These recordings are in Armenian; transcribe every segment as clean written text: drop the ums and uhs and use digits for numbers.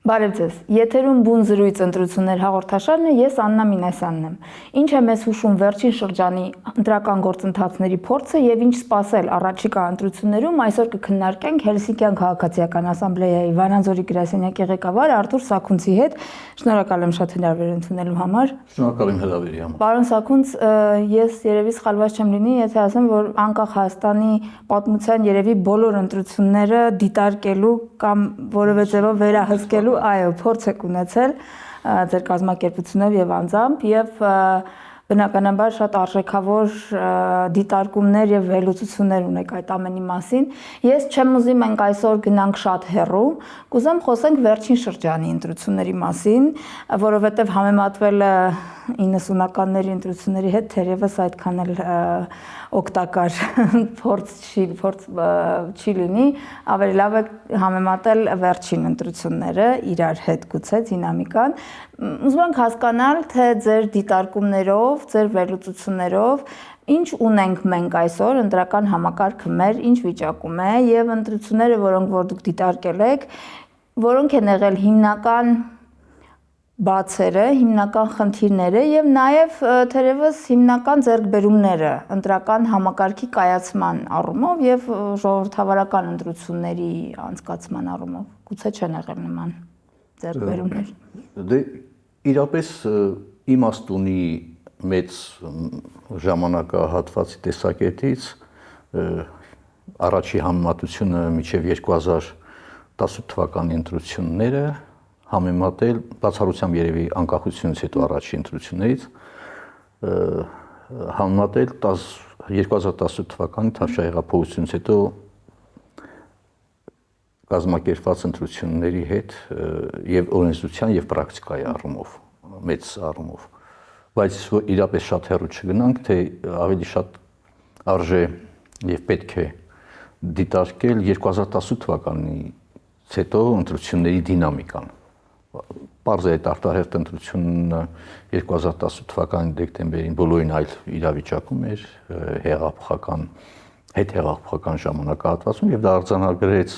Բարև ձեզ։ Եթերում բուն զրույց ընտրություններ հաղորդաշարն է, ես Աննա Մինասյանն եմ։ Ինչ է մեզ հուշում վերջին շրջանի ընտրական գործընթացների փորձը եւ ինչ սպասել առաջիկա ընտրություններում, այսօր կքննարկենք Հելսինկյան քաղաքացիական ասամբլեայի Վանաձորի գրասենյակի ղեկավար Արթուր Սաքունցի հետ։ Շնորհակալ եմ շատ հրավեր ընդունելու համար։ Շնորհակալ եմ հրավերի համար։ Պարոն Սաքունց, ես երևի սխալված չեմ լինի, եթե ասեմ, որ անկախ Հայաստանի պատմության երևի բոլոր ընտրությունները դիտարկելու կամ որևէ ձևով վերահսկելու այո, փորձ եք ունեցել ձեր կազմակերպությունով եւ անձամբ եւ բնականաբար շատ արժեքավոր դիտարկումներ եւ վերլուծություններ ունեք այդ ամենի մասին։ Ես չեմ ուզի մենք այսօր գնանք շատ հեռու, կուզեմ խոսենք վերջին շրջանի ընտրությունների մասին, որովհետեւ համեմատվելը 90-ականների ընտրությունների հետ թերևս այդքան էլ օգտակար փորձ չի լինի, ավելի լավ է համեմատել վերջին ընտրությունները իրար հետ գուցե դինամիկան։ Ուզում ենք հասկանալ, թե ձեր դիտարկումներով, ձեր վերլուծություններով ինչ ունենք մենք այսօր, ընտրական համակարգը մեր ինչ վիճակում է եւ ընտրությունները, որոնք որ դուք դիտարկել եք, որոնք են եղել հիմնական բացերը, հիմնական խնդիրները եւ նաեւ թերևս հիմնական ձեռքբերումները ընտրական համակարգի կայացման առումով եւ ժողովրդավարական ընտրությունների անցկացման առումով։ Գուցե չեն եղել նման ձեռքբերումներ։ Դե իրապես իմաստ ունի մեծ ժամանակահատվածի տեսակետից առաջի համեմատությունը մինչև 2018 թվականի ընտրությունները համեմատել բացառությամբ երևի անկախությունից հետո առաջի ընտրություններից համեմատել 2018 թվականի Թավշյա-հեղափոխությունից հետո կազմակերպված ընտրությունների հետ եւ օրենսդրության եւ պրակտիկայի առումով մեծ առումով բայց իրապես շատ հեռու չգնանք թե ավելի շատ արժե եւ պետք է դիտարկել 2018 թվականից հետո ընտրությունների դինամիկան Պարզ է այդ արտահերթ ընտրությունը 2018 թվականի դեկտեմբերին բոլորին այլ իրավիճակում էր հետհեղափոխական ժամանակահատվածում եւ դա արձանագրեց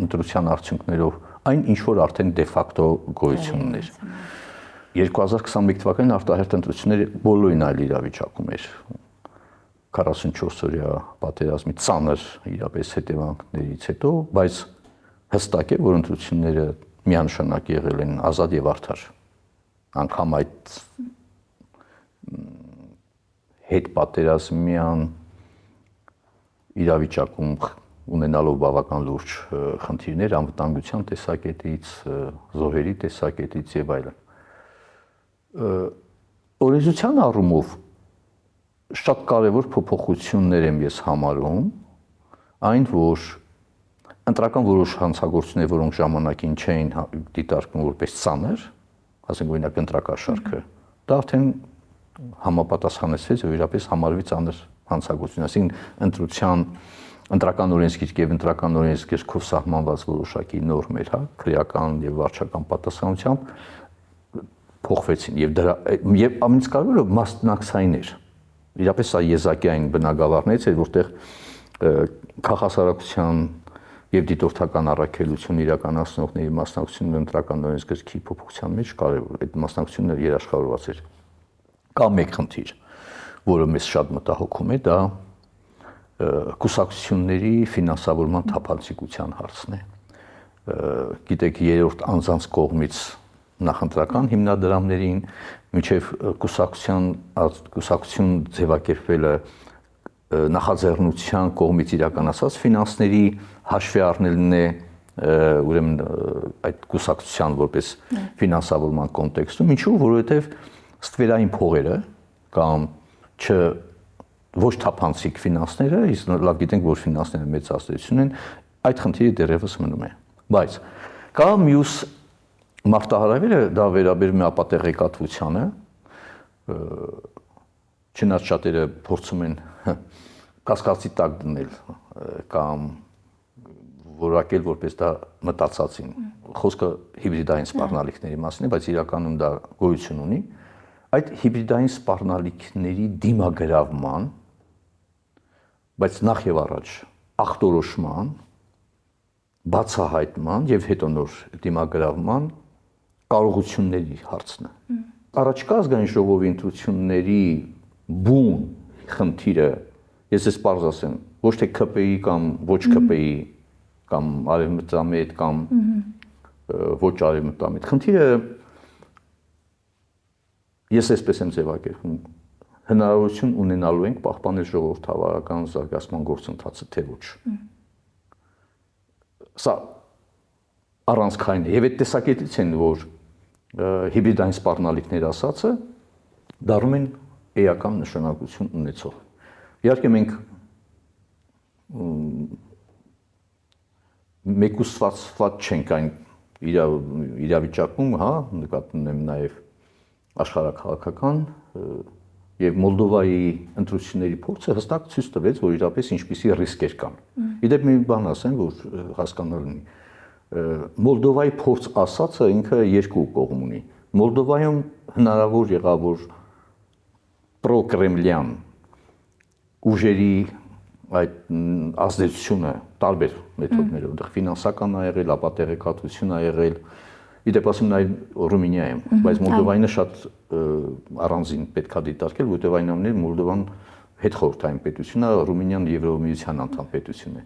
ընտրության արդյունքներով այն ինչ որ արդեն դե ֆակտո գոյություն ուներ 2021 թվականին արտահերթ ընտրությունները բոլորին այլ իրավիճակում էր 44 օրյա պատերազմի ծանր իրապես հետևանքներից հետո բայց հստակ է որ ընտրությունները միանշանակ եղել են ազատ եւ արդար անգամ այդ հետ պատերազմյան իրավիճակում ունենալով բավական լուրջ խնդիրներ անվտանգության տեսակետից, զոհերի տեսակետից եւ այլն։ Օրենսդրության առումով շատ կարեւոր փոփոխություններ եմ ես համարում, այն որ ընտրական որոշ հանցագործություններ, որոնք ժամանակին չէին դիտարկվում որպես ծանր, ասենք օրինակ ընտրակաշարքը, դա արդեն համապատասխանեցվեց եւ իրապես համարվի ծանր հանցագործություն, այսինքն ընտրական օրենսգիրք եւ ընտրական օրենսգիրքով սահմանված որոշակի նորմեր, հա, քրեական եւ վարչական պատասխանությամբ փոխվեցին եւ ամենից կարևորը մասնակցային էր։ Իրապես սա եզակի այն բնագավառներից էր, որտեղ քաղաքասարակության եւ դիտորդական առաքելություն իրականացնողների մասնակցությունը ընտրական օրենսգրքի փոփոխության մեջ կարևոր այդ մասնակցությունը երաշխավորված էր։ Կա մեկ խնդիր, որը մեզ շատ մտահոգում է, դա կուսակցությունների ֆինանսավորման թափանցիկության հարցն է։ Գիտեք, երրորդ անձանց կողմից նախընտրական հիմնադրամներին մինչև կուսակցություն ձևակերպելը նախաձեռնության կողմից իրականացած ֆինանսների հաշվի առնելն է ուրեմն այդ կուսակցության որպես ֆինանսավորման կոնտեքստում, ինչու որովհետև ստվերային փողերը կամ ոչ թափանցիկ ֆինանսները, իսկ լավ գիտենք, որ ֆինանսները մեծ ազդեցություն են, այդ խնդիրը դեռևս մնում է։ Բայց կա մյուս մարտահրավերը, դա վերաբերում է ապատեղեկատվությանը, չնայած շատերը փորձում են կասկածի տակ դնել կամ որակել որպես դա մտածածին։ Խոսքը հիբրիդային սպառնալիքների մասին է, բայց իրականում դա գոյություն ունի։ Այդ հիբրիդային սպառնալիքների դիմագրավման, բայց նախ եւ առաջ ախտորոշման բացահայտման եւ հետո նոր դիմագրավման կարողությունների հարցն է։ Առաջկա ազգային ժողովի ընտրությունների բուն խնդիրը, ես ես պարզ ասեմ, ոչ թե ԿՊԻ կամ ոչ ԿՊԻ կամ արևմտամետ կամ ոչ արևմտամետ, խնդիրը ես այսպես եմ ձևակերպում, հնարավորություն ունենալու ենք պահպանել ժողովրդավարական զարգացման գործընթացը, թե ոչ։ Սա առանցքային է, եւ այդ տեսակետից են, որ հիբրիդային սպառնալիքներ ասածը դառնում են էական նշանակություն ունեցող։ Իհարկե մենք մեկուսված չենք այն իրավիճակում, հա, նկատի ունեմ նաև աշխարհաքաղաքական եւ Մոլդովայի ընտրությունների փորձը հստակ ցույց տվեց, որ իրապես ինչպիսի ռիսկեր կան։ Իդեպ մի բան ասեմ, որ հասկանալ լինի։ Մոլդովայի փորձ ասածը ինքը երկու կողմ ունի։ Մոլդովայում հնարավոր եղավ, որ պրո-կրեմլյան ուժերի այդ ազդեցությունը տարբեր մեթոդներով, դեռ ֆինանսական ա եղել, ապա տեղեկատվություն ա եղել, իդեպ ասեմ նաև Ռումինիայում, բայց Մոլդովայինը շատ առանձին պետք է դիտարկել, որտեղ այն ամենը Մոլդովան հետխորհրդային պետություն է, Ռումինիան Եվրոմիության անդամ պետություն է։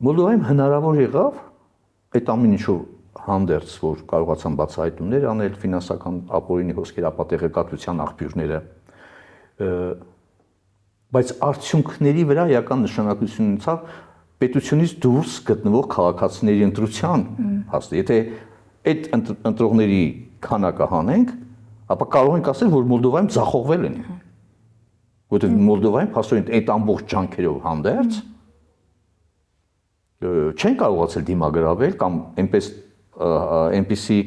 Մոլդովայում հնարավոր եղավ այդ ամեն ինչով հանդերձ, որ կարողացան բացահայտումներ անել, ֆինանսական ապօրինի հոսքեր, ապա տեղեկատվության աղբյուրները, բայց արդյունքների վրա էական նշանակություն ունեցավ պետությունից դուրս գտնվող քաղաքացիների ընտրության հաստ։ Եթե այդ ընտրողների քանակը հանենք, ապա կարող ենք ասել, որ Մոլդովայում ձախողվել են։ Որտեղ Մոլդովայում փաստորեն այդ ամբողջ ջանքերով հանդերձ չեն կարողացել դիմագրավել կամ այնպիսի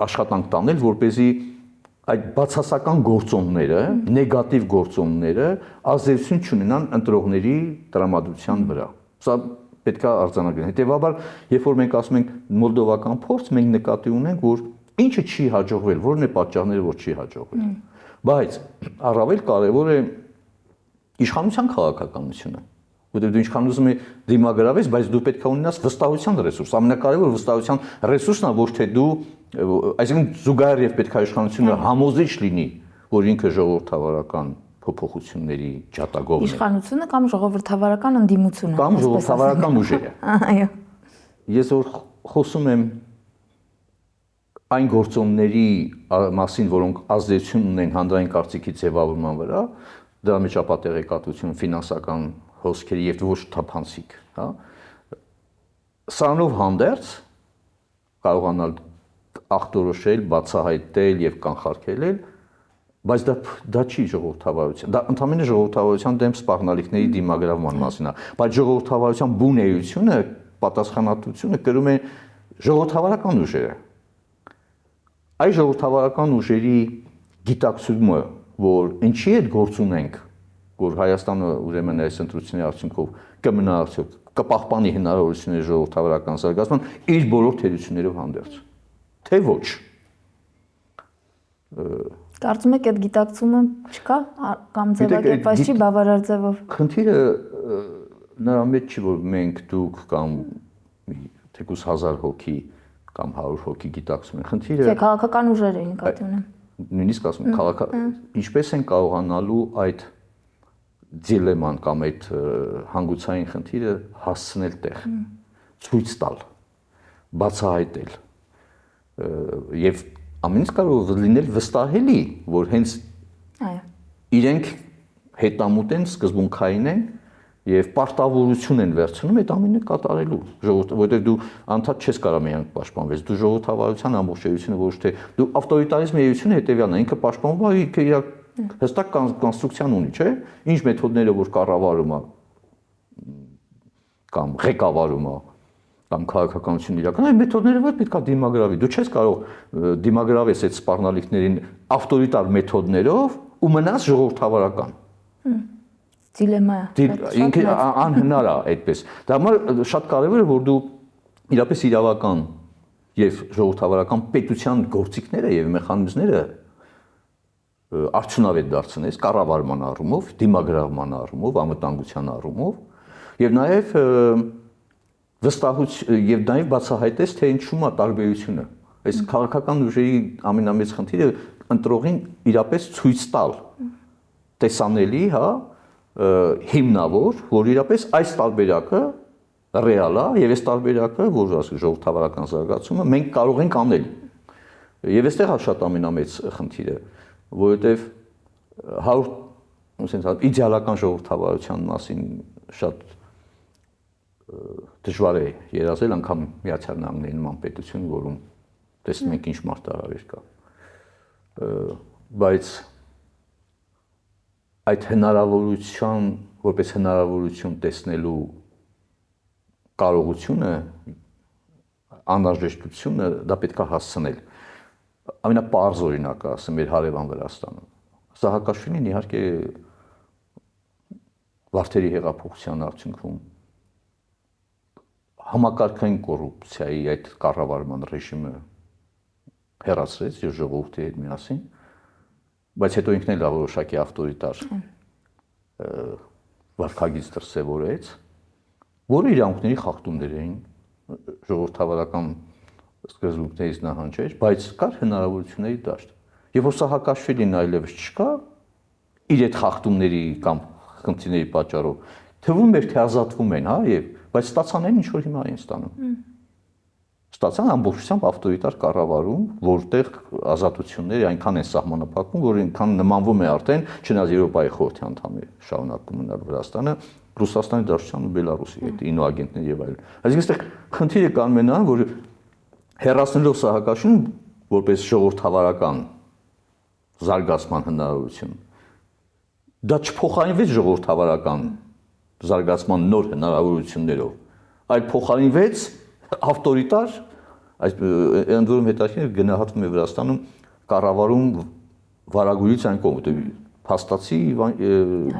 աշխատանք տանել, որպեսզի այդ բացասական գործոնները, նեգատիվ գործոնները ազդեցություն չունենան ընտրողների տրամադրության վրա։ Սա պետք է արձանագրել։ Հետևաբար, երբ որ մենք ասում ենք մոլդովական փորձ, մենք նկատի ունենք, որ ինչը չի հաջողվել, որն է պատճառները, որ չի հաջողվել։ Բայց առավել կարևոր է իշխանության քաղաքականությունը, որտեղ դու ինչքան ուզում ես դիմագրավես, բայց դու պետք է ունենաս վստահության ռեսուրս։ Ամենակարևորը վստահության ռեսուրսն է, ոչ թե դու, այսինքն զուգահեռ եւ պետք է իշխանությունը համոզիչ լինի, որ ինքը ժողովրդավարական փոփոխությունների ջատագովն է։ Իշխանությունը կամ ժողովրդավարական ընդդիմությունը։ Կամ ժողովրդավարական ուժերը։ Այո։ Ես որ խոսում եմ այն գործոնների մասին, որոնք ազդեցություն ունեն հանրային կարծիքի ձևավորման վրա, դրա մեջ ապա տեղեկատվություն, ֆինանսական հոսքերի եւ ոչ թափանցիկ, հա։ Սրանով հանդերձ կարողանալ ախտորոշել, բացահայտել եւ կանխարգելել, բայց դա չի ժողովրդավարություն։ Դա ընդհանրապես ժողովրդավարության դեմ սպառնալիքների դիմագրավման մասին է, բայց ժողովրդավարության բուն էությունը, պատասխանատվությունը կրում է ժողովրդավարական ուժերը։ Այս ժողովրդավարական ուժերի գիտակցումը, որ ինչի այդ գործ ունենք, որ Հայաստանը ուրեմն այս ընտրությունների արդյունքով կմնա արդյոք, կպահպանի հնարավորությունները ժողովրդավարական զարգացման իր բոլոր թերություններով հանդերձ, թե ոչ։ Կարծում եք այդ գիտակցումը չկա կամ ձևակերպված չի բավարար ձևով։ Խնդիրը նրա մեջ չի, որ մենք դուք կամ թեկուզ 1000 հոգի կամ 100 հոգի գիտակցում են։ Խնդիրը Թե քաղաքական ուժեր են նկատի ունեմ։ Նույնիսկ ասում եմ, ինչպես են կարողանալու այդ դիլեման կամ այդ հանգուցային խնդիրը հասցնել տեղ, ցույց տալ, բացահայտել եւ ամենից կարող լինել վստահելի, որ հենց իրենք հետամուտ են, սկզբունքային են եւ պարտավորություն են վերցնում այդ ամենը կատարելու, որովհետեւ դու անդադ չես կարող միայն պաշտպանվել, դու ժողովրդավարության ամբողջությունը ոչ թե դու ավտորիտարիզմի էությունը հետեւյալն է, ինքը պաշտպանվում է, ինքը իր հստակ կոնստրուկցիան ունի, չէ՞, ինչ մեթոդները որ կառավարում է կամ ղեկավարում է կամ քաղաքականություն իրական, այդ մեթոդները որ պետք է դիմագրավի, դու չես կարող դիմագրավես այդ սպառնալիքներին ավտորիտար մեթոդներով ու մնաս ժողովրդավարական։ Դիլեմա է։ Ինքը անհնար է այդպես։ Դա համար շատ կարևոր է, որ դու իրապես իրավական եւ ժողովրդավարական պետության գործիքները եւ մեխանիզմները արդյունավետ դարձնես կառավարման առումով, դիմագրավման առումով, անվտանգության առումով Եվ նաև վստահություն եւ նաև բացահայտեց թե ինչու՞ է տարբերությունը։ Այս քաղաքական ուժերի ամենամեծ խնդիրը ընտրողին իրապես ցույց տալ տեսանելի, հա, հիմնավոր, որ իրապես այս տարբերակը ռեալ է եւ այս տարբերակը, որ ասի ժողովրդավարական զարգացումը մենք կարող ենք անել։ Եվ այստեղ է շատ ամենամեծ խնդիրը, որովհետեւ 100 ասենք իդեալական ժողովրդավարության մասին շատ դժվար է երազել անգամ Միացյալ Նահանգների նման պետություն, որում տեսնում ենք ինչ մարտահրավեր կա։ Բայց այդ հնարավորության, որպես հնարավորություն տեսնելու կարողությունը, անհրաժեշտությունը դա պետք է հասցնել։ Ամենապարզ օրինակը, ասեմ, մեր հարևան Վրաստանը։ Սահակաշվիլին իհարկե Վարդերի հեղափոխության արդյունքում համակարգային կոռուպցիայի այդ կառավարման ռեժիմը հեռացրեց եւ ժողովրդի հետ միասին, բայց հետո ինքն էլ որոշակի ավտորիտար վարքագիծ դրսևորեց, որը իրավունքների խախտումներ էին ժողովրդավարական սկզբունքներից նահանջեր, բայց կար հնարավորությունների դաշտ։ Եվ որ Սահակաշվիլին այլևս չկա, իր այդ խախտումների կամ խնդիրների պատճառով, թվում էր թե ազատվում են, հա, եւ բայց ստացանեն ինչ որ հիմա են ստանում։ Ստացան ամբողջությամբ ավտորիտար կառավարում, որտեղ ազատությունները այնքան են սահմանափակվում, որ այնքան նմանվում է արդեն չնայած Եվրոպայի խորհրդի անդամ է շարունակում մնալ Վրաստանը, Ռուսաստանի Դաշնության ու Բելարուսի հետ ինոագենտներ եւ այլն։ Այսինքն այստեղ խնդիրը կանում է նա, որ հեռացնելով Սահակաշվիլին որպես ժողովրդավարական զարգացման հնարավորություն, դա չփոխարինվեց ժողովրդավարական զարգացման նոր հնարավորություններով, այլ փոխարինվեց ավտորիտար, այս ընդ որում հետաքրքիր գնահատվում է Վրաստանում կառավարում վարագույրից այն կողմ, որտեղ փաստացի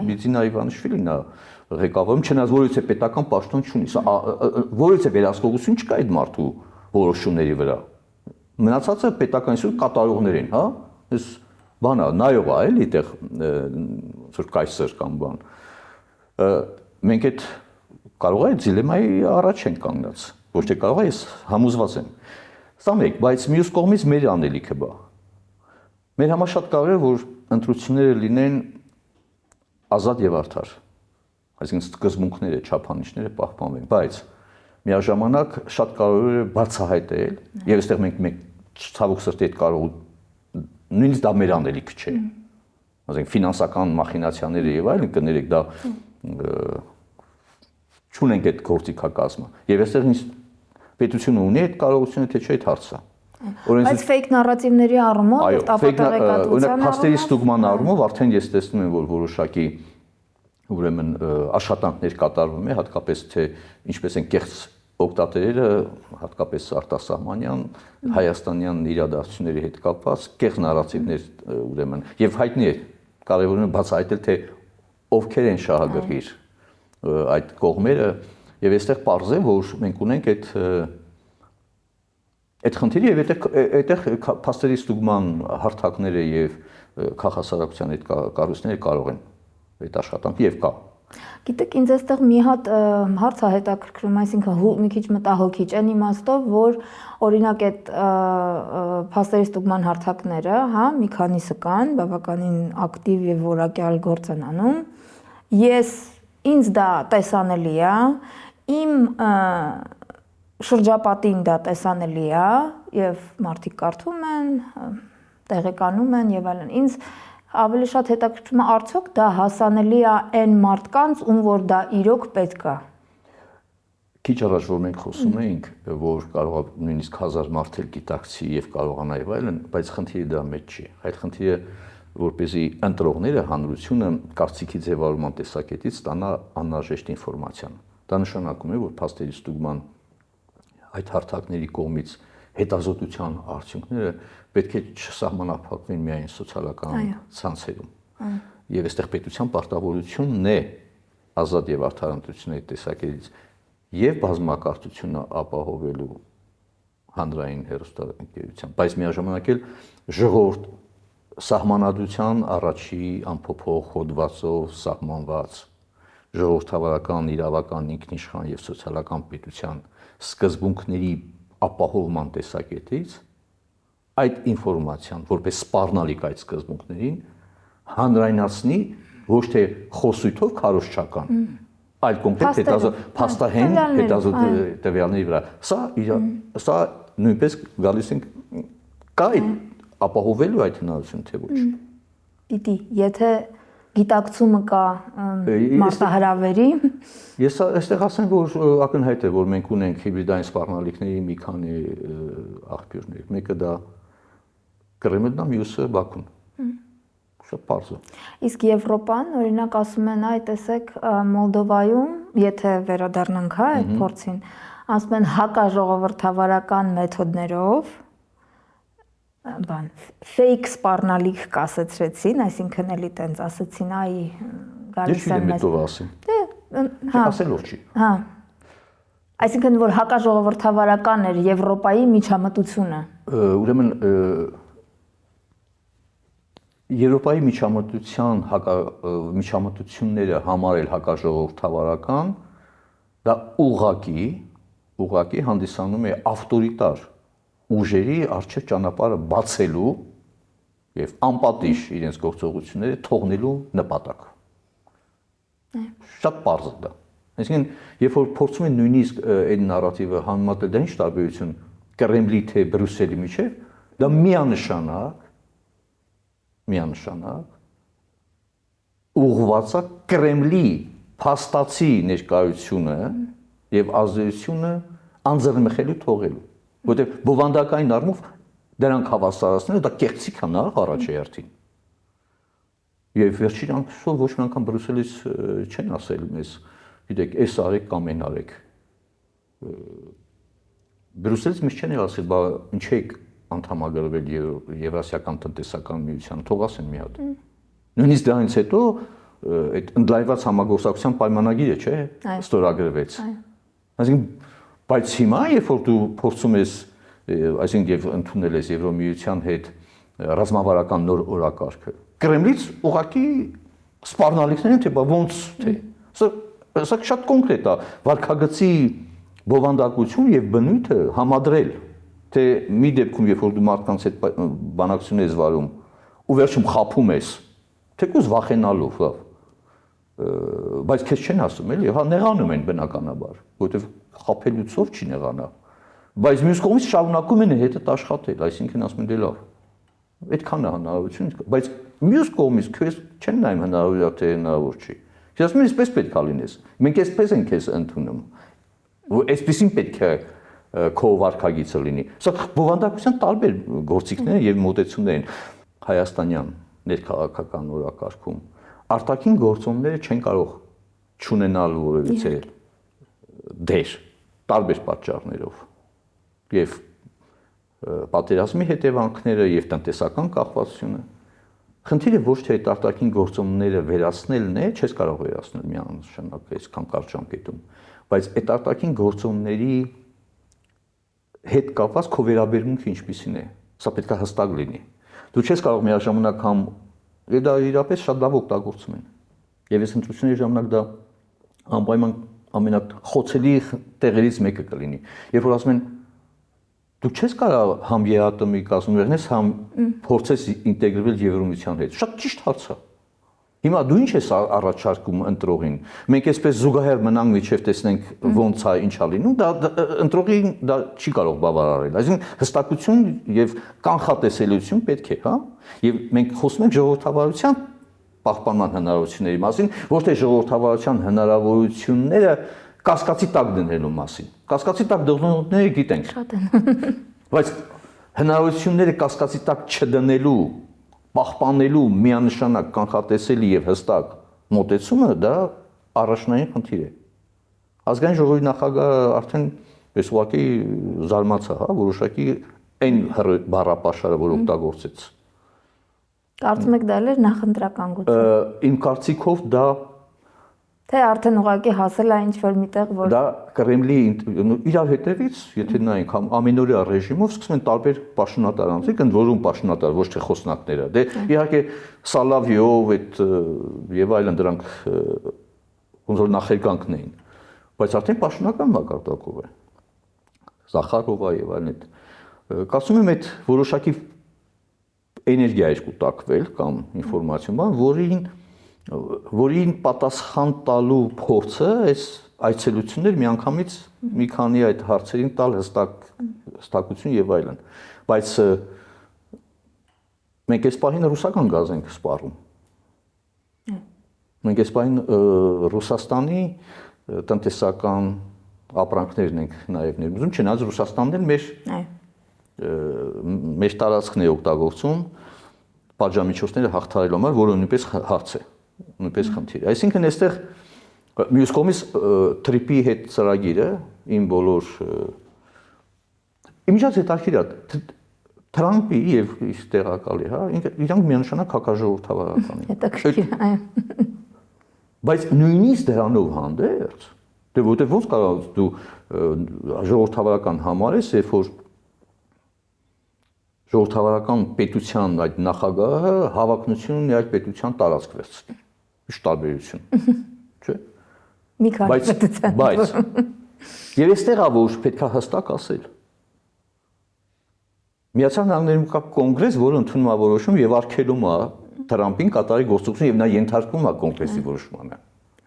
Միծինա Իվանիշվիլին է ղեկավարում, չնայած որից է պետական պաշտոն չունի, որից է վերահսկողություն չկա այդ մարդու որոշումների վրա։ Մնացածը պետական ինստիտուտ կատարողներ են, հա, այս բանա նայող է էլի այդտեղ որ կայսր կամ բան։ Մենք այդ կարող է դիլեմայի առաջ ենք կանգնած, ոչ թե կարող է, ես համոզված եմ։ Սա մեկ, բայց մյուս կողմից մեր անելիքը բա։ Մեր համար շատ կարևոր է, որ ընտրությունները լինեն ազատ եւ արդար։ Այսինքն սկզբունքները, չափանիշները պահպանվեն, բայց միաժամանակ շատ կարևոր է բացահայտել, եւ այստեղ մենք ցավոք սրտի այդ կարող նույնիսկ դա մեր անելիքը չէ։ Ասենք ֆինանսական մախինացիաները եւ այլն կներեք դա չունենք այդ գործիքակազմը։ Եվ այստեղ պետությունը ունի այդ կարողությունը, թե չէ այդ հարցը։ Բայց fake նարատիվների առումով, տապատեղեկատվության փաստերի ստուգման առումով արդեն ես տեսնում եմ, որ որոշակի ուրեմն աշխատանքներ կատարվում է, հատկապես թե ինչպես են կեղծ օգտատերերը, հատկապես արտասահմանյան, հայաստանյան իրադարձությունների հետ կապված կեղծ նարատիվներ ուրեմն եւ հայտնի է կարևորը բացահայտել թե ովքեր են շահագրգիռ այդ կողմերը եւ այստեղ պարզ է որ մենք ունենք այդ խնդիրը եւ այդտեղ փաստերի ստուգման հարթակները եւ քաղաքասարակության այդ կառույցները կարող են այդ աշխատանքը եւ կա։ Գիտեք, ինձ այստեղ մի հատ հարց է հետաքրքրում, այսինքն մի քիչ մտահոգիչ այն իմաստով, որ օրինակ այդ փաստերի ստուգման հարթակները, հա, մի քանիսը կան, բավականին ակտիվ եւ որակյալ գործ են անում։ Ինձ դա տեսանելի է, իմ շրջապատին դա տեսանելի է եւ մարդիկ կարդում են, տեղեկանում են եւ այլն։ Ինձ ավելի շատ հետաքրքրում է արդյոք դա հասանելի է այն մարդկանց, ում որ դա իրոք պետք է։ Քիչ առաջ որ մենք խոսում էինք, որ կարող է նույնիսկ 1000 մարդ էլ գիտակցի եւ կարողանա եւ այլն, բայց խնդիրը դա մեջ չի։ Այդ խնդիրը որպեսզի ընտրողները հանրությունը կարծիքի ձևավորման տեսակետից ստանա անհրաժեշտ ինֆորմացիան։ Դա նշանակում է, որ փաստերի ստուգման այդ հարթակների կողմից հետազոտության արդյունքները պետք է չսահմանափակվեն միայն սոցիալական ցանցերում։ Եվ այստեղ պետության պարտավորությունն է ազատ եւ արդար ընտրությունների տեսակետից եւ բազմակարծությունը ապահովելու հանրային հեռուստաընկերության, բայց միաժամանակ էլ ժողովուրդ սահմանադրության առաջի ամփոփող հոդվածով սահմանված ժողովրդավարական, իրավական, ինքնիշխան եւ սոցիալական պետության սկզբունքների ապահովման տեսակետից այդ ինֆորմացիան, որպես սպառնալիք այդ սկզբունքներին, հանրայնացնի ոչ թե խոսույթով քարոզչական, այլ կոնկրետ փաստահեն հետազոտողների վրա։ Սա նույնպես գալիս ենք կա ապահովելու այդ հնարավորությունը թե ոչ։ Պիտի, եթե գիտակցումը կա մարտահրավերի։ Ես այստեղ ասեմ, որ ակնհայտ է, որ մենք ունենք հիբրիդային սպառնալիքների մի քանի աղբյուրներ։ Մեկը դա Կրեմլն է, մյուսը Բաքուն։ Շատ պարզ է։ Իսկ Եվրոպան, օրինակ, ասում են, այ տեսեք, Մոլդովայում, եթե վերադառնանք այդ փորձին, ասում են հակաժողովրդավարական մեթոդներով fake սպառնալիք կասեցրեցին, այսինքն էլի տենց ասեցին, այ գալիս են մեզ։ Ասելով չի։ Հա։ Այսինքն որ հակաժողովրդավարական էր Եվրոպայի միջամտությունը։ Ուրեմն Եվրոպայի միջամտությունները համարել հակաժողովրդավարական, դա ուղղակի հանդիսանում է ավտորիտար ուժերի առջև ճանապարհը բացելու եւ անպատիժ իրենց գործողությունները թողնելու նպատակ։ Շատ պարզ է դա։ Այսինքն, երբ որ փորձում են նույնիսկ այդ նարատիվը համեմատել, դա ինչ տարբերություն Կրեմլի թե Բրյուսելի միջև, դա միանշանակ ուղղված է Կրեմլի փաստացի ներկայությունը եւ ազդեցությունը անձեռնմխելու թողելու, որտեղ բովանդակային առումով դրանք հավասարացնելը դա կեղծիք է նախ առաջերտին։ Եվ վերջին անգամ ոչ մի անգամ Բրյուսելից չեն ասել մեզ, գիտեք, էս արեք կամ այն արեք։ Բրյուսելից մեզ չեն ասել, բա ինչ եք անդամագրվել Եվրասիական տնտեսական միության, թող ասեն մի հատ։ Նույնիսկ դրանից հետո այդ ընդլայնված համագործակցության պայմանագիրը, չէ, ստորագրվեց։ Այսինքն, բայց հիմա, երբ որ դու փորձում ես, այսինքն եւ ընդունել ես Եվրոմիության հետ ռազմավարական նոր օրակարգը, Կրեմլից ուղղակի սպառնալիքներ են, թե բա ոնց թե։ Սա շատ կոնկրետ է, վարքագծի բովանդակություն եւ բնույթը համադրել, թե մի դեպքում, երբ որ դու մարդկանց հետ բանակցություն ես վարում ու վերջում խաբում ես, թեկուզ վախենալով, բայց քեզ չեն ասում էլի, հա նեղանում են բնականաբար, որովհետեւ խաբելուցով չի նեղանա, բայց մյուս կողմից շարունակում են հետդ աշխատել, այսինքն ասում են դե լավ, այդքան է հնարավորություն, բայց մյուս կողմից քեզ չեն նայում հնարավոր թե հնարավոր չի։ Ես ասում եմ, այսպես պետք է լինես։ Մենք այսպես ենք քեզ ընդունում։ Որ այսպեսին պետք է քո վարքագիծը լինի։ Սա բովանդակության տարբեր գործիքներ եւ մոտեցումներ են հայաստանյան ներքաղաքական օրակարգում։ Արտաքին գործոնները չեն կարող չունենալ որևիցե դեր տարբեր պատճառներով։ Եվ պատերազմի հետևանքները եւ տնտեսական կախվածությունը։ Խնդիրը ոչ թե այդ արտաքին գործոնները վերացնելն է, չես կարող վերացնել միանշանակ այսքան կարճ ժամկետում, բայց այդ արտաքին գործոնների հետ կապված քո վերաբերմունքը ինչպիսին է։ Սա պետք է հստակ լինի։ Դու չես կարող միաժամանակ համ դա իրապես շատ լավ օգտագործում են։ Եվ այս ընտրությունների ժամանակ դա անպայման ամենախոցելի տեղերից մեկը կլինի։ Երբ որ ասում են դու չես կարող համ ԵԱՏՄ-ի կազմակերպես, համ փորձես ինտեգրվել Եվրոմիության հետ։ Շատ ճիշտ հարց է։ Հիմա դու ինչ ես առաջարկում ընտրողին։ Մենք այսպես զուգահեռ մնանք միջև տեսնենք ոնց է, ինչ է լինում, դա ընտրողին դա չի կարող բավարարել։ Այսինքն հստակություն եւ կանխատեսելիություն պետք է, հա։ Եվ մենք խոսում ենք ժողովրդավարության պահպանման հնարավորությունների մասին, ոչ թե ժողովրդավարության հնարավորությունները կասկածի տակ դնելու մասին։ Կասկածի տակ դնողները գիտենք։ Շատ են։ Բայց հնարավորությունները կասկածի տակ չդնելու, պահպանելու միանշանակ կանխատեսելի եւ հստակ մոտեցումը դա առաջնային խնդիր է։ Ազգային ժողովի նախագահը արդեն այս ուղղակի զարմացա, հա, որոշակի այն բառապաշարը, որ օգտագործեց։ Կարծում եք դա էլ էր նախընտրական գուցե։ Իմ կարծիքով դա թե արդեն ուղղակի հասել է ինչ-որ միտեղ, որ դա Կրեմլի իրար հետևից, եթե նայենք ամենօրյա ռեժիմով սկսում են տարբեր պաշտոնատարանցիկ, ընդ որում պաշտոնատար, ոչ թե խոսնակները։ Դե իհարկե Սալավիով այդ եւ այլն դրանք ոնց որ նախերգանքն էին, բայց արդեն պաշտոնական մակարդակով է։ Զախարովա եւ այլն այդ կարծում եմ այդ որոշակի էներգիա էր կուտակվել կամ ինֆորմացիոն բան, որին պատասխան տալու փորձը այս այցելություններ միանգամից մի քանի այդ հարցերին տալ հստակություն եւ այլն, բայց մենք այս պահին ռուսական գազ ենք սպառում։ Մենք այս պահին Ռուսաստանի տնտեսական ապրանքներն ենք նաև ներմուծում, չնայած Ռուսաստանն էլ մեր տարածքն է օգտագործում պատժամիջոցները հաղթարելու համար, որը նույնպես հարց է, նույնպես խնդիր է։ Այսինքն այստեղ մյուս կողմից թրիպի հետ ծրագիրը իմ բոլոր իմիջած հետաքրքիր է Թրամփի եւ իր տեղակալի, հա, իրանք միանշանակ հակաժողովրդավարական են։ Հետաքրքիր, այո։ Բայց նույնիսկ դրանով հանդերձ, դե որտեղ ոնց կարող դու ժողովրդավարական համարես, երբ որ ժողովրդավարական պետության այդ նախագահը հավակնություն ունի այդ պետության տարածք վերցնի։ Ինչ տարբերություն, չէ՞։ Մի քանի պետության։ Բայց եւ այստեղ ա որ պետքա հստակ ասել։ Միացյալ Նահանգներում կա կոնգրես, որը ընդունում է որոշում եւ արգելում է Թրամփին կատարի գործողություն եւ նա ենթարկվում է կոնգրեսի որոշմանը։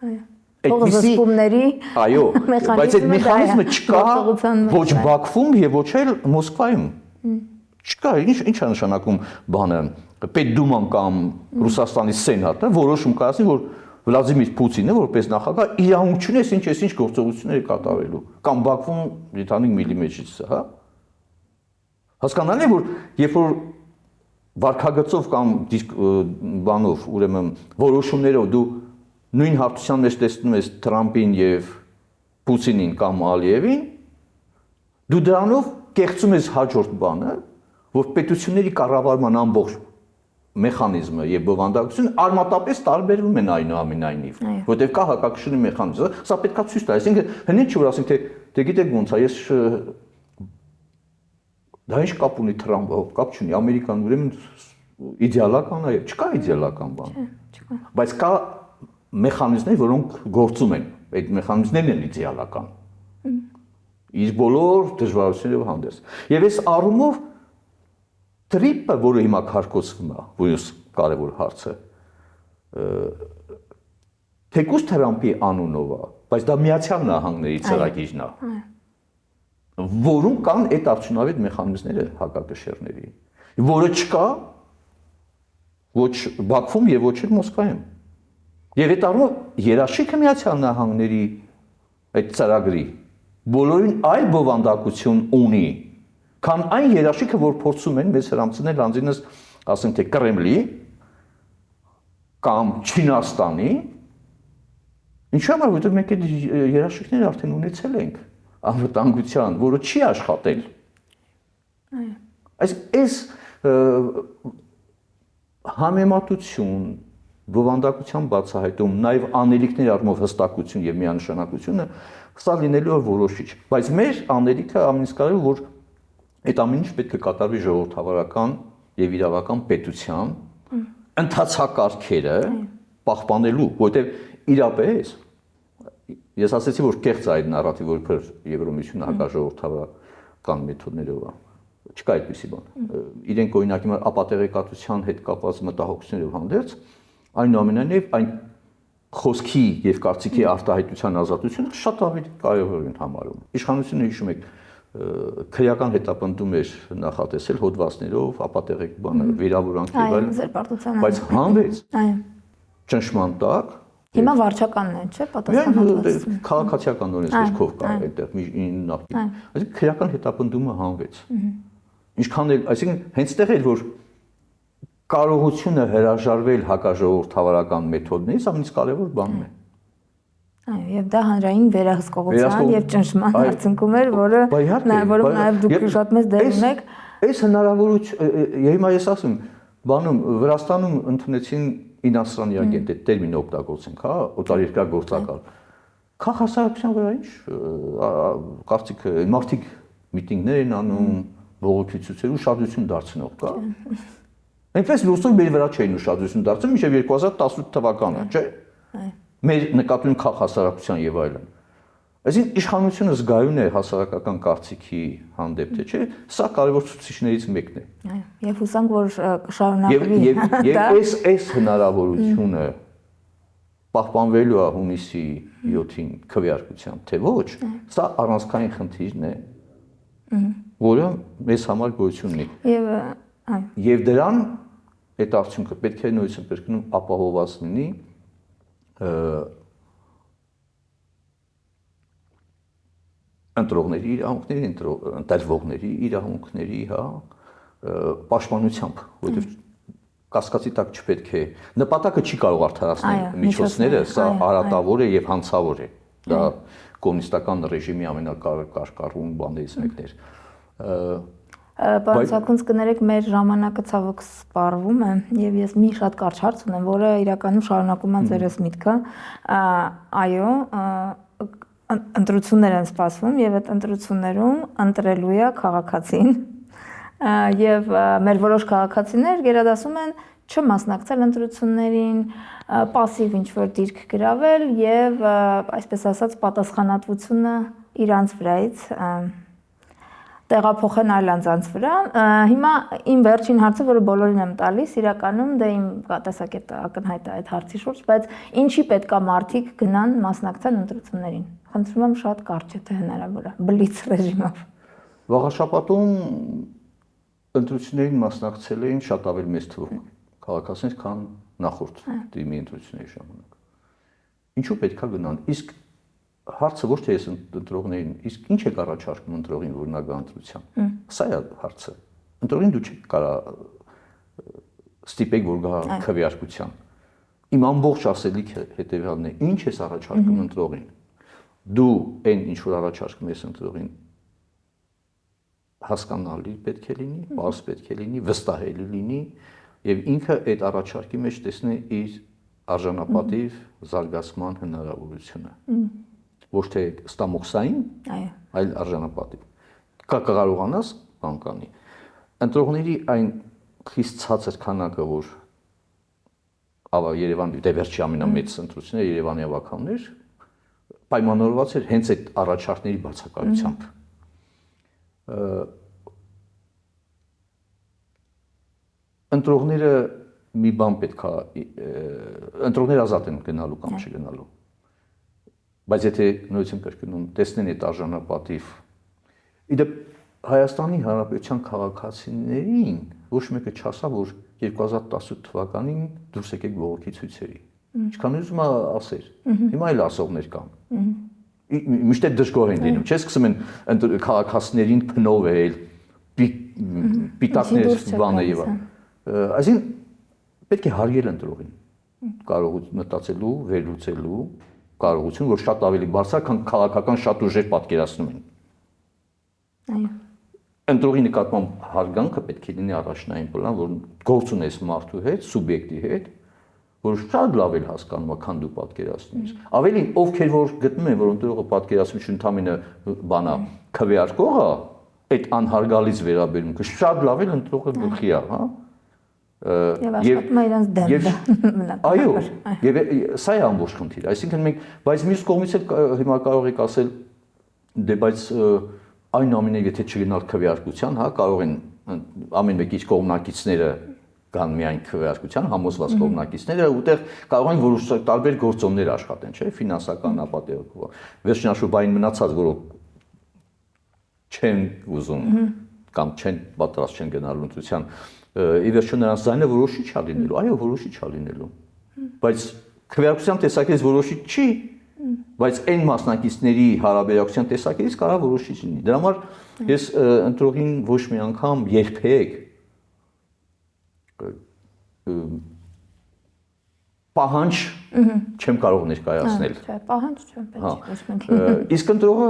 Այո։ Այդպիսի այո, բայց այդ մեխանիզմը չկա ոչ Բաքվում եւ ոչ էլ Մոսկվայում։ Չկա, ինչ է նշանակում բանը Պետդուման կամ Ռուսաստանի Սենատը որոշում կայացնի, որ Վլադիմիր Պուտինը որպես նախագահ իրավունք չունի ինչ գործողություններ կատարելու կամ Բաքվում բրիտանիկ միլիմեջից, հա։ Հասկանալի է, որ երբ որ վարքագծով կամ բանով, ուրեմն որոշումներով դու նույն հարթության մեջ տեսնում ես Թրամփին եւ Պուտինին կամ Ալիևին, դու դրանով կեղծում ես հաջորդ բանը, որ պետությունների կառավարման ամբողջ մեխանիզմը եւ բովանդակությունը արմատապես տարբերվում են այնուամենայնիվ, որտեղ կա հակակշռի մեխանիզմ, սա պետքա ցույց տա, այսինքն հենց չի որ ասենք թե գիտեք ոնց է, ես դա ինչ կապ ունի Թրամփով, կապ չունի, Ամերիկան ուրեմն իդեալական է, չկա իդեալական բան։ Չկա։ Բայց կա մեխանիզմներ, որոնք գործում են, այդ մեխանիզմներն են իդեալական։ Իր բոլոր դժվարություններով հանդերձ։ Եվ այս առումով թրիպը, որը հիմա քարկոծվում է, որս կարևոր հարց է, թեկուզ Թրամփի անունով է, բայց դա Միացյալ Նահանգների ծրագիրն է, որում կան այդ արդյունավետ մեխանիզմները հակակշիռների, որը չկա ոչ Բաքվում եւ ոչ էլ Մոսկվայում։ Եվ այդ առումով երաշխիքը Միացյալ Նահանգների այդ ծրագրի բոլորին այլ բովանդակություն ունի, քան այն երաշխիքը, որ փորձում են մեզ հրամցնել անձինս, ասենք թե Կրեմլի կամ Չինաստանի, ինչու՞ համար, որովհետեւ մենք այդ երաշխիքները արդեն ունեցել ենք անվտանգության, որը չի աշխատել։ Այս համեմատություն, բովանդակության բացահայտում, նաև անելիքների առումով հստակություն եւ միանշանակությունը սա լինելու է որոշիչ։ Բայց մեր անելիքը ամենից կարևորը, որ այդ ամեն ինչ պետք է կատարվի ժողովրդավարական եւ իրավական պետության ընթացակարգերը պահպանելու, որովհետեւ իրապես ես ասացի, որ կեղծ է այդ նարատիվը, որ Եվրոմիությունը հակաժողովրդավարական մեթոդներով է։ Չկա այդպիսի բան։ Իրենք օրինակ հիմա ապատեղեկատվության հետ կապված մտահոգություններով հանդերձ, այնուամենայնիվ այն խոսքի եւ կարծիքի արտահայտության ազատությունը շատ ավելի կարևոր են համարում։ Իշխանությունը հիշում եք քրեական հետապնդում էր նախատեսել հոդվածներով, ապատեղեկ բանը, վիրավորանք եւ այլն, բայց հանվեց։ Այո։ Ճնշման տակ Հիմա վարչականն է, չէ՞, պատասխանատվությունը։ Քաղաքացիական օրենսգիրքով կա այդտեղ մի նախկին։ Այսինքն քրեական հետապնդումը հանվեց։ Ինչքան էլ, այսինքն հենց տեղ էր, որ կարողությունը հրաժարվել հակաժողովրդավարական մեթոդներից ամենից կարևոր բանն է։ Այո, եւ դա հանրային վերահսկողության եւ ճնշման արդյունքում էր, որը նաեւ դուք շատ մեծ դեր ունեք։ Այս հնարավորություն, հիմա ես ասում, բանում Վրաստանում ընդունեցին ինասրանի ագենտ, այդ տերմինը օգտագործենք, հա, օտարերկրագործական։ Քաղաքացիության վրա ինչ կարծիքը, մարդիկ միտինգներ են անում, բողոքի ցույցեր, ուշադրություն դարձնող կա։ Այնպես լուսով մեր վրա չէին ուշադրություն դարձնում մինչև 2018 թվականը, չէ՞։ Մեր նկատի ունենք քաղաք հասարակության եւ այլն։ Այսինքն իշխանությունը զգայուն է հասարակական կարծիքի հանդեպ, թե չէ, սա կարևոր ցուցիչներից մեկն է։ Այո, եւ հուսանք, որ կշարունակվի։ Եվ այս հնարավորությունը պահպանվելու է հունիսի 7-ին քվեարկությամբ, թե ոչ, սա առանցքային խնդիրն է, որը մեզ համար գոյություն ունի։ Եվ դրան այդ արդյունքը պետք է նույնիսկ կրկնում ապահովված լինի ընտրողների իրավունքների, ընտրվողների իրավունքների, հա, պաշտպանությամբ, որովհետև կասկածի տակ չպետք է նպատակը չի կարող արդարացնել միջոցները, սա արատավոր է եւ հանցավոր է։ Դա կոմունիստական ռեժիմի ամենակարկառուն բաներից մեկն էր։ Պարոն Սաքունց, կներեք, մեր ժամանակը ցավոք սպառվում է եւ ես մի շատ կարճ հարց ունեմ, որը իրականում շարունակում է ձերս միտքը։ Այո, ընտրություններ են սպասվում եւ այդ ընտրություններում ընտրելու է քաղաքացին եւ մեր որոշ քաղաքացիներ գերադասում են չմասնակցել ընտրություններին, пассив ինչ-որ դիրք գրավել եւ այսպես ասած պատասխանատվությունը իրանց վրայից տեղափոխեն այլ անձանց վրա։ Հիմա իմ վերջին հարցը, որը բոլորին եմ տալիս, իրականում դա իմ տեսակետը ակնհայտ է այդ հարցի շուրջ, բայց ինչի պետքա մարդիկ գնան մասնակցեն ընտրություններին։ Խնդրում եմ շատ կարճ, եթե հնարավոր է, բլից ռեժիմով։ Վաղաշաբաթում ընտրություններին մասնակցել էին շատ ավելի մեծ թվով քաղաքացիներ, քան նախորդ դիմի ընտրությունների ժամանակ։ Ինչու պետքա գնան։ Իսկ հարցը ոչ թե ես ընտրողներին, իսկ ինչ է առաջարկում ընտրողին, որ նա գա ընտրության։ Սա է հարցը։ Ընտրողին դու չեք կարող ստիպեք, որ գա քվեարկության։ Իմ ամբողջ ասելիքը հետևյալն է. ինչ ես առաջարկում ընտրողին։ Դու այն ինչ որ առաջարկում ես ընտրողին հասկանալի պետք է լինի, բարձ պետք է լինի, վստահելի լինի եւ ինքը այդ առաջարկի մեջ տեսնի իր արժանապատիվ զարգացման հնարավորությունը։ Ոչ թե ստամոքսային, այլ արժանապատիվ։ Կարողանաս բանկանի։ Ընտրողների այն խիստ ցածր քանակը, որ Երևանի դե վերջի ամենամեծ ընտրությունները Երևանի ավականներ պայմանավորված էր հենց այդ առաջարկների բացակայությամբ։ Ընտրողները մի բան պետքա ընտրողները ազատ են գնալու կամ չգնալու։ Բայց եթե նույնիսկ կրկնում տեսնեն այդ արժանապատիվ իդեպ Հայաստանի Հանրապետության քաղաքացիներին ոչ մեկը չասա, որ 2018 թվականին դուրս եկեք բողոքի ցույցերի։ Ինչքան ուզում ասեր։ Հիմա էլ ասողներ կան։ Միշտ է դժգոհ են լինում, չէ՞, սկսում են քաղաքացիներին փնովել, պիտակներ բանը եւ այլն։ Այսինքն պետք է հարգել ընտրողին, կարողություն մտածելու, վերլուծելու կարողություն, որ շատ ավելի բարձր, քան քաղաքական շատ ուժեր պատկերացնում են։ Այո։ Ընտրողի նկատմամբ հարգանքը պետք է լինի առաջնային պլան, որ գործ ունես մարդու հետ, սուբյեկտի հետ, որ շատ լավ էլ հասկանում է, քան դու պատկերացնում ես։ Ավելին, ովքեր որ գտնում են, որ ընտրողը պատկերացնում չի ընդամենը բանա քվեարկողը, այդ անհարգալից վերաբերմունքը շատ լավ էլ ընտրողը գլխի է, հա։ Եվ աշխատում է իրենց դեմ։ Այո, եւ սա է ամբողջ խնդիրը։ Այսինքն մենք, բայց մյուս կողմից էլ հիմա կարող եք ասել, դե բայց այն ամենը եթե չգնալ քվեարկության, հա, կարող են ամեն մեկի կողմնակիցները կան միայն քվեարկության համոզված կողմնակիցները, ուտեղ կարող են որոշ տարբեր գործոններ աշխատեն, չէ՞, ֆինանսական ապատեգով։ Վերջնաշուբային մնացած, որոնք չեն ուզում կամ չեն պատրաստ չեն գնալու ընտրության, ի վերջո նրանց ձայնը որոշիչ է լինելու, այո, որոշիչ է լինելու։ Բայց քվեարկության տեսակետից որոշիչ չի, բայց այն մասնակիցների հարաբերակցության տեսակետից կարող որոշիչ լինի։ Դրա համար ես ընտրողին ոչ մի անգամ երբեք պահանջ չեմ կարող ներկայացնել։ Չէ, պահանջ չեմ պետք։ Իսկ ընտրողը,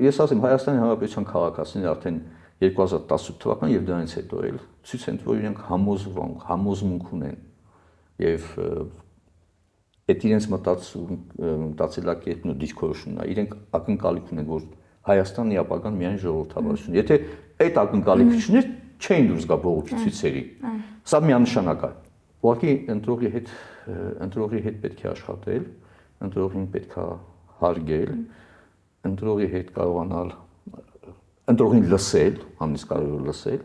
ես ասեմ, Հայաստանի Հանրապետության քաղաքացիները արդեն 2018 թվական եւ դրանից հետո էլ ցույց են տվել, որ իրենք համոզմունք ունեն եւ այդ իրենց մտածելակերպն ու դիրքորոշումն է, իրենք ակնկալիք ունեն, որ Հայաստանի ապագան միայն ժողովրդավարություն։ Եթե այդ ակնկալիքը չներ, չէին դուրս գա բողոքի ցույցերի։ Սա միանշանակ է։ Ուղղակի ընտրողի հետ պետք է աշխատել ընտրողին պետք է հարգել, ընտրողի հետ կարողանալ ընտրողին լսել, համից կարևոր լսել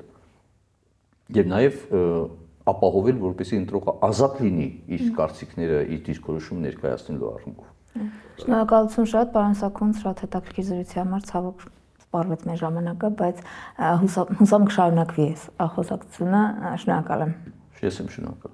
եւ նաեւ ապահովել, որպեսզի ընտրողը ազատ լինի իր կարծիքները, իր դիրքորոշումը ներկայացնելու առումով։ Շնորհակալություն շատ, պարոն Սաքուն, շատ հետաքրքիր զրույցի համար, ցավոք սպառվեց մեր ժամանակը, բայց հուսամ կշարունակվի այս խոսակցությունը, շնորհակալ եմ։ Ես եմ շնորհակալ։